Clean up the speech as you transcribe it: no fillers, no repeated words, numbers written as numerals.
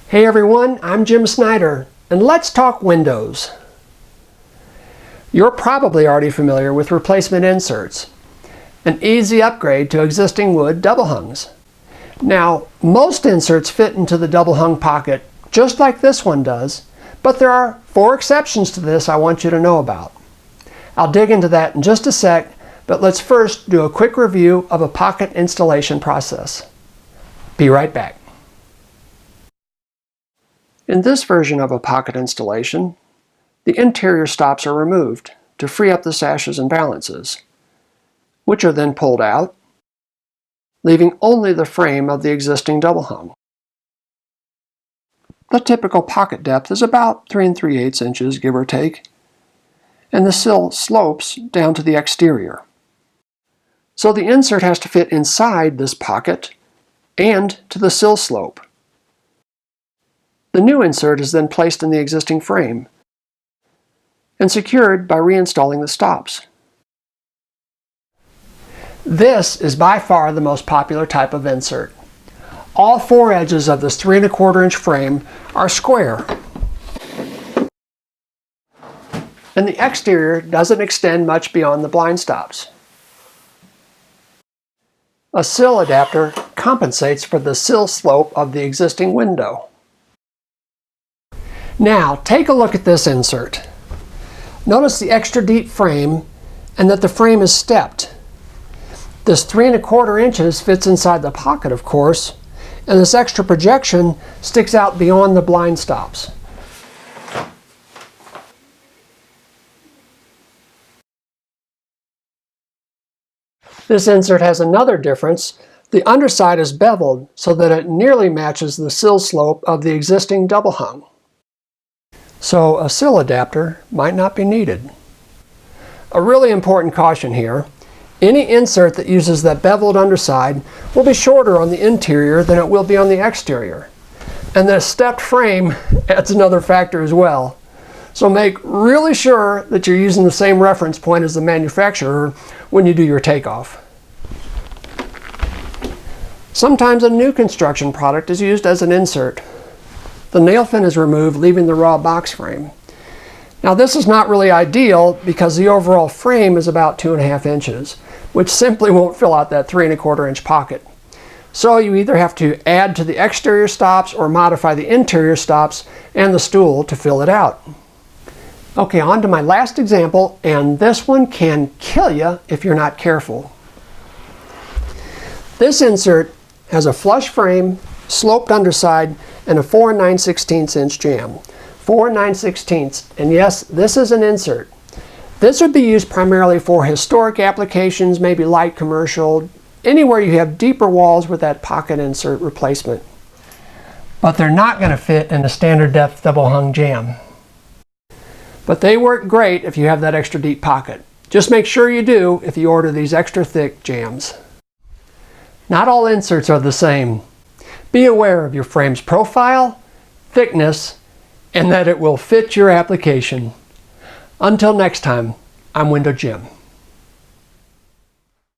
Hey everyone, I'm Jim Snyder, and let's talk windows. You're probably already familiar with replacement inserts, an easy upgrade to existing wood double hungs. Now, most inserts fit into the double hung pocket just like this one does, but there are 4 exceptions to this I want you to know about. I'll dig into that in just a sec, but let's first do a quick review of a pocket installation process. Be right back. In this version of a pocket installation, the interior stops are removed to free up the sashes and balances, which are then pulled out, leaving only the frame of the existing double hung. The typical pocket depth is about 3 3/8 inches, give or take, and the sill slopes down to the exterior. So the insert has to fit inside this pocket and to the sill slope. The new insert is then placed in the existing frame and secured by reinstalling the stops. This is by far the most popular type of insert. All 4 edges of this 3 1/4 inch frame are square, and the exterior doesn't extend much beyond the blind stops. A sill adapter compensates for the sill slope of the existing window. Now, take a look at this insert. Notice the extra deep frame and that the frame is stepped. This 3 1/4 inches fits inside the pocket, of course, and this extra projection sticks out beyond the blind stops. This insert has another difference. The underside is beveled so that it nearly matches the sill slope of the existing double hung. So a sill adapter might not be needed. A really important caution here: any insert that uses that beveled underside will be shorter on the interior than it will be on the exterior. And the stepped frame adds another factor as well. So make really sure that you're using the same reference point as the manufacturer when you do your takeoff. Sometimes a new construction product is used as an insert. The nail fin is removed, leaving the raw box frame. Now this is not really ideal because the overall frame is about 2 1/2 inches, which simply won't fill out that 3 1/4 inch pocket. So you either have to add to the exterior stops or modify the interior stops and the stool to fill it out. Okay, on to my last example, and this one can kill you if you're not careful. This insert has a flush frame, sloped underside, and a 4 9/16 inch jamb. 4 9/16, and yes, this is an insert. This would be used primarily for historic applications, maybe light commercial, anywhere you have deeper walls with that pocket insert replacement. But they're not going to fit in a standard depth double hung jamb. But they work great if you have that extra deep pocket. Just make sure you do if you order these extra thick jambs. Not all inserts are the same. Be aware of your frame's profile, thickness, and that it will fit your application. Until next time, I'm Window Jim.